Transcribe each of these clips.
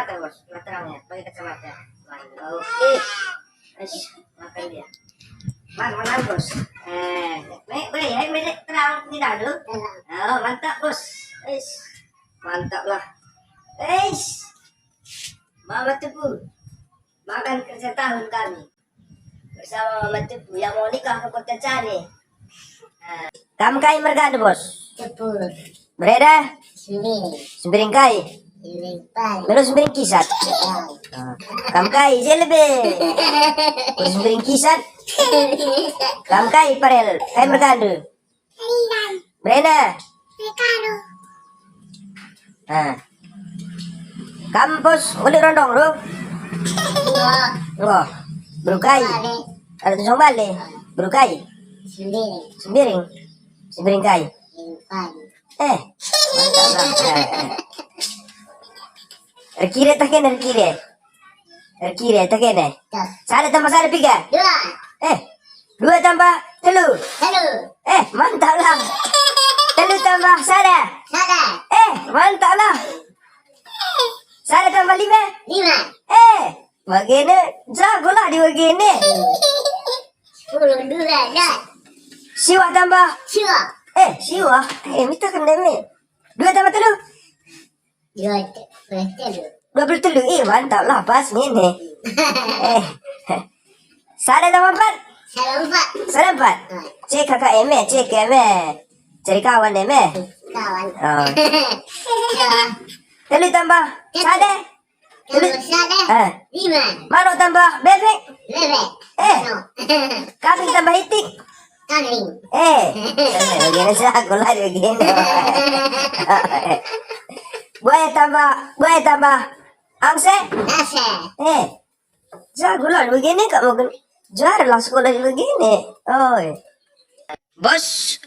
kacamata bos, terangnya, pakai kacamata. Oke, makan dia. Mana bos? Boleh terang tidak dulu. Oh, mantap bos. Mantap lah. Mama Tepu, makan kerja tahun kami bersama Mama Tepu yang mau nikah ke Kota Cane. Kamu kai mergada bos? Tepur. Bereda? Sembiring. Kai? Sembiring. Melu sembiring kisat? Kamu kai jelebe? Sembiring kisat? Kamu kai parel? Kai mergada? Bereda? Kampus boleh rondong bro? Enggak. Berukai. Ada tusong balik. Berukai. Sembiring kai. Mantap lah. Rekire tak kena rekire. Rekire tak kena. Sada tambah sada 3. 2 tambah telu. Mantap lah. Telu tambah sada. Mantap lah. Sada tambah 5. Begini, jago lah di begini. 10 dua dah. Siwa tambah. Siwa. Minta kan demi. 2 tambah telu. 23. Mantap lah pas ini. Sada tambah 4. Sada 4. Cek kakak eme, cek eme. Cari kawan eme. Kawan. Telu tambah sada. Telu. 5. Mano tambah bebek. Kambing tambah itik. Kambing. Begini jago lah begini. Buaya tambah angse. Jago lah begini kamu juara lah sekolah begini. Bos,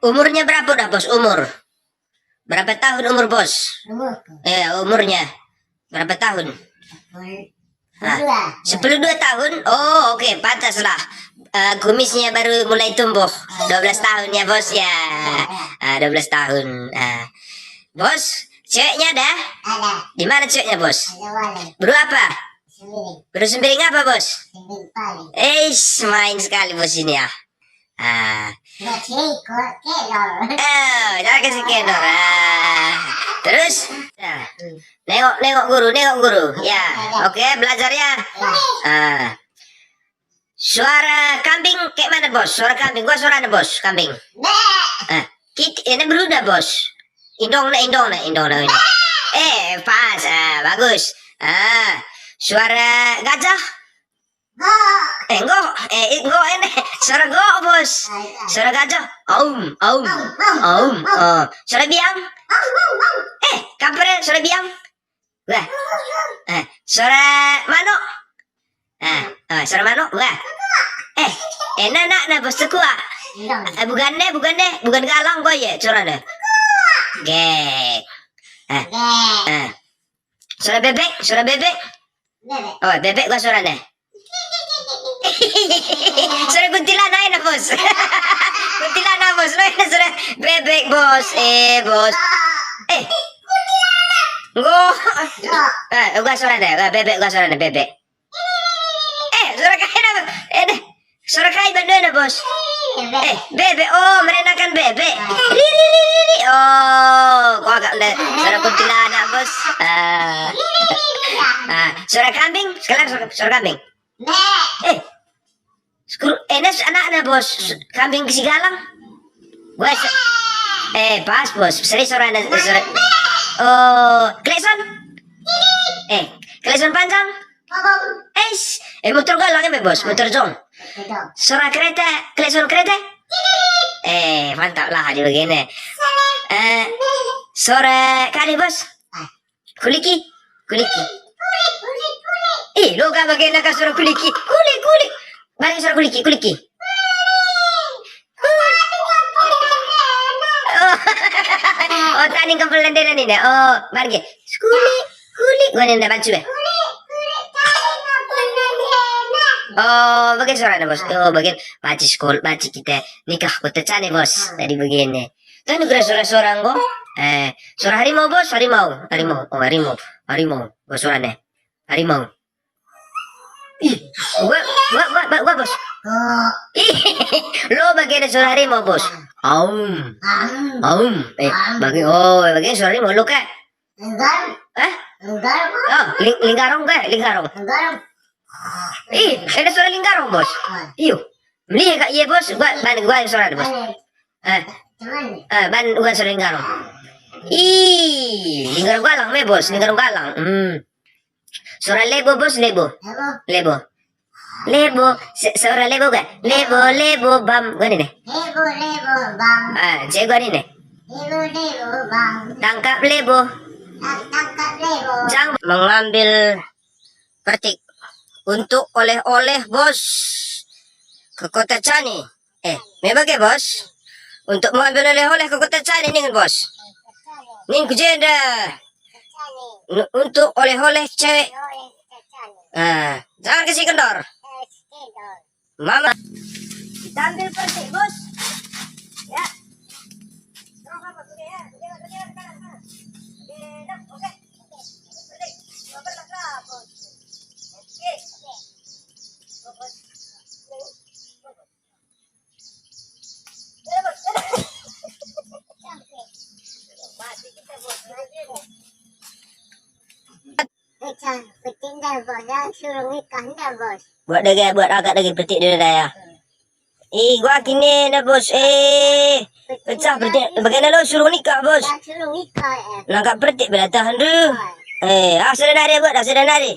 umurnya berapa dah bos? Berapa tahun umur bos? Umurnya berapa tahun? 10 tahun. Oh, oke, pantas lah. Kumisnya baru mulai tumbuh. 12 tahun ya bos ya. 12 tahun. Bos, ceweknya ada? Ada. Di mana ceweknya bos? Bro apa? Bro sembiring apa bos? Main sekali bos ini ya. Jangan kasih kendor. Terus, nengok guru. Ya, oke, belajar ya. Suara kambing kayak mana bos? Suara kambing, gua suara bos, kambing. Ini berudah bos. Indong ini. Pas, bagus. Suara gajah. Enggak ini. Suara go bos. Suara gajah. Aum. Suara biang. Kampret, suara biang. Wah. Suara manuk. Suara manuk, wah. Enak bos tekua. Bukan galang kok ya, suara deh. Gek. Suara bebek. Oh, bebek gua suara deh. Suara kuntilanak ini bos. Kuntilanak bos, lo ini suara bebek bos. Bos. Gua suara deh, bebek gua suara deh, bebek. Suara kai apa? Suara kai bandana bos. Bebek, merenakan bebek. Riri. Kok agak suara kuntilanak bos. Suara kambing, sekarang suara kambing. Enes anak-anak bos, kambing kesigalang. Bos, pas bos, seri suara. Klekson. Klekson panjang. Motor galang ya bos, motor jong. Suara kereta, klekson kereta. Mantap lah di begini. Suara kali bos. Kuliki. Lo gak bagian nak suara kuliki. Kulik. Balik suara kuliki. Tadi kepelenderan ini. Balik. Kulik. Gua nenda bantu ya. Bagian suara bos. Bagian baci kita nikah Kota Cane bos. Tadi begini. Tadi kira suara-suara enggak? Suara harimau bos, harimau. Harimau, bos suaranya. Harimau. Ih, gua bos. Ih, lo bagian suara harimau bos. Aum, bagian suara harimau lo kak. Eh? Oh, lingkarong kak, lingkarong. Ih, ada suara lingkarong bos. Iyo, beli kak iya bos. Gua suara bos. Ban gua suara lingkarong. Ih, lingkarong galang me bos, lingkarong galang. Suara lebo bos, lebo. Suara lebo gak? Lebo bam. Gua nih nih. Cek gua nih nih. Tangkap lebo. Jangan mengambil petik untuk oleh-oleh bos ke kota Cani. Memang bos? Untuk mengambil oleh-oleh ke kota Cani nih bos. Nih kejenda. Untuk oleh-oleh cewek. Jangan kasih kendor. Mama. Kita ambil petik bos. Ya. Peting dah bos, dah suruh ikan dah bos. Buat agak lagi petik dia dah ya. Gua kini dah bos. Pecah petik. Bagaimana lo suruh nikah bos? Dah suruh ikan Nangkap petik bila tahan dulu. Sudah nari buat, sudah nari.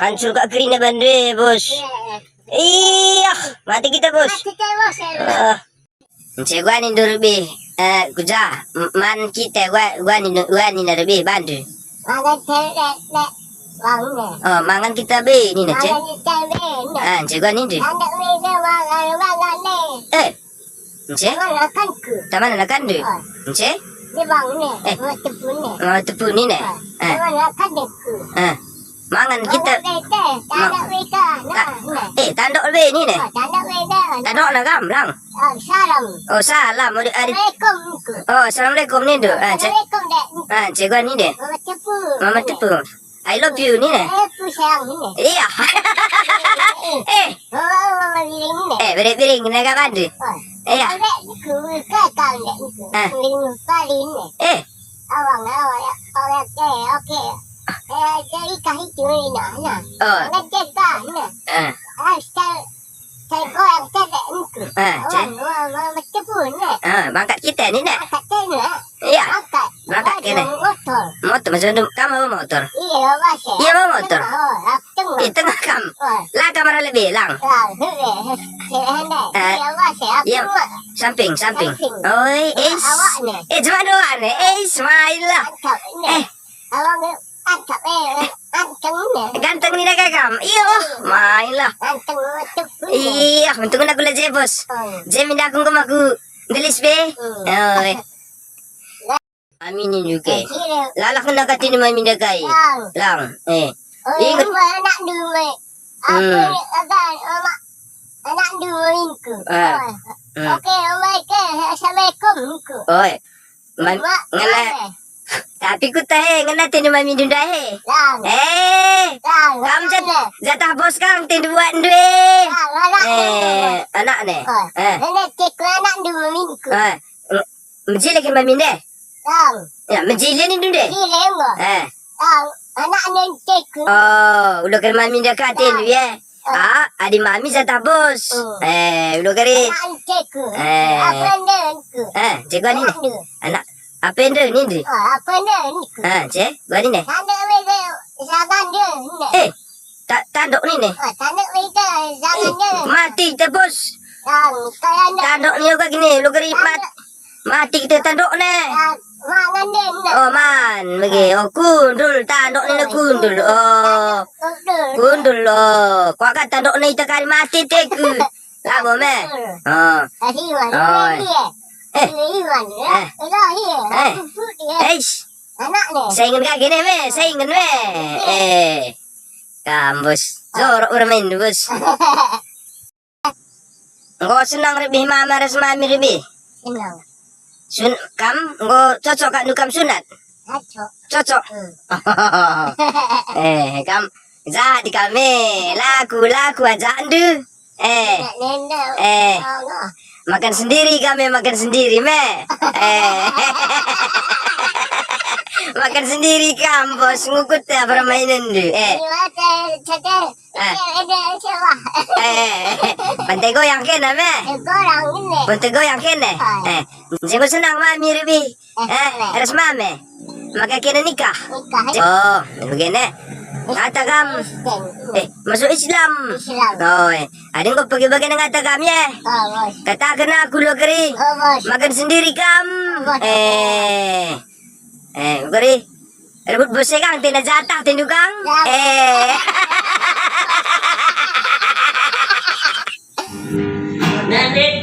Hancur kat kerina bandar bos. Iya, mati kita bos. Encik gua ni dulu lebih. Kuja, man kita gua ni lebih bandu. Mangan terek lek wangne. Mangan kita be ni nak cik. Mangan terek. Encik gua ni deh. Anak weda wangan le. Encik, Makan ke? taman nak kandu. Encik, Dia wangne. Tepun ne. tepu ni nak. Makan ke? Mangan kita. Tandak weda. Nah. Tanduk lebih ni nak. Tandak weda. Tanduk nak gamlang. Salam. Salam. Assalamualaikum. Assalamualaikum ni tu. Cik. Assalamualaikum dek. Cik gua ni deh. Mama tepu. Mama tepu. I love you ni nak. Tepu sayang ni. Iya. Mama biring ni. Bering nak kat bandu. Iya. Dek ku kata dek ku. Ling paling ni. Awang okey. Jadi kahit ni na. Ngejeka ni. Saya goyang sedek ni ku. Cik. Mama tepu ni. Mangkat kita ni nak. Kata ni. Iya. Makat kena. Motor. Motor macam tu. Kamu bawa motor. Iya, masih. Iya bawa motor. Tengah. Di tengah kam. Lah kamera lebih lang. Iya. Samping. Oi, Awak ni. cuma doa ni. Smile lah. Awak ni antap anteng ni. Ganteng ni nak kam. Iyo, main lah. Anteng tepu. Iya, untung nak gula je bos. Je minda aku aku. Delis be. Oi. Aminin juga. Lalah kena kati ni mai minda kai. Lang. Ingat. Anak dua. Apa akan anak dua minggu. Okey, Assalamualaikum minggu. Oi. Ngala. Tapi ku tahe ngana tini mai minda he. Lang. Kam jatah bos kang tin buat duit. Anak ni. Nenek cek anak dua minggu. Menjil lagi mai minda. Lang. Ya, menjil ni dulu deh. Gila enggak? Lang. Anak nenek cek. Udah kan mami dah katin tu ya. Adik mami jatah bos. Udah kari. Anak cek. Apa nenek? Cik gua ni deh. Anak. Apa yang ni deh? Apa nenek? Cik, gua ni deh. Tanda weda zaman dia ni. Tanduk ni deh. Tanda weda zaman dia. Mati kita bos. Yang kaya nak Tanduk ni juga gini. Lu kari mati kita tanduk ni. mangan dia nak. Man, bagi. Kundul. Tanduk ni nak kundul. Kundul. Kau kat tanduk ni kita kari mati teku. Labo meh. Hiwan. Hiwan. Eish. Anak ni. Saya ingin kaki ni meh. Saya ingin meh. Kampus. Zorok bermain tu bos. Kau senang lebih mama ras mami lebih. Senang. Kau cocok kat nukam sunat. Cocok. Cocok. Kam jadi kami laku aja andu. Makan sendiri kami makan sendiri makan sendiri kam bos ngukut ya permainan du. Bantai goyang kena bantai goyang kena. Jangan senang mami lebih. Harus mame. Maka kena nikah. Oh, begini. Kata kam, masuk Islam. Oh, ada kau pergi bagian kata kamnya. Katakan aku lo keri, makan sendiri kam. Keri, rebut bos kang, tidak jatah tindu kang. Nanti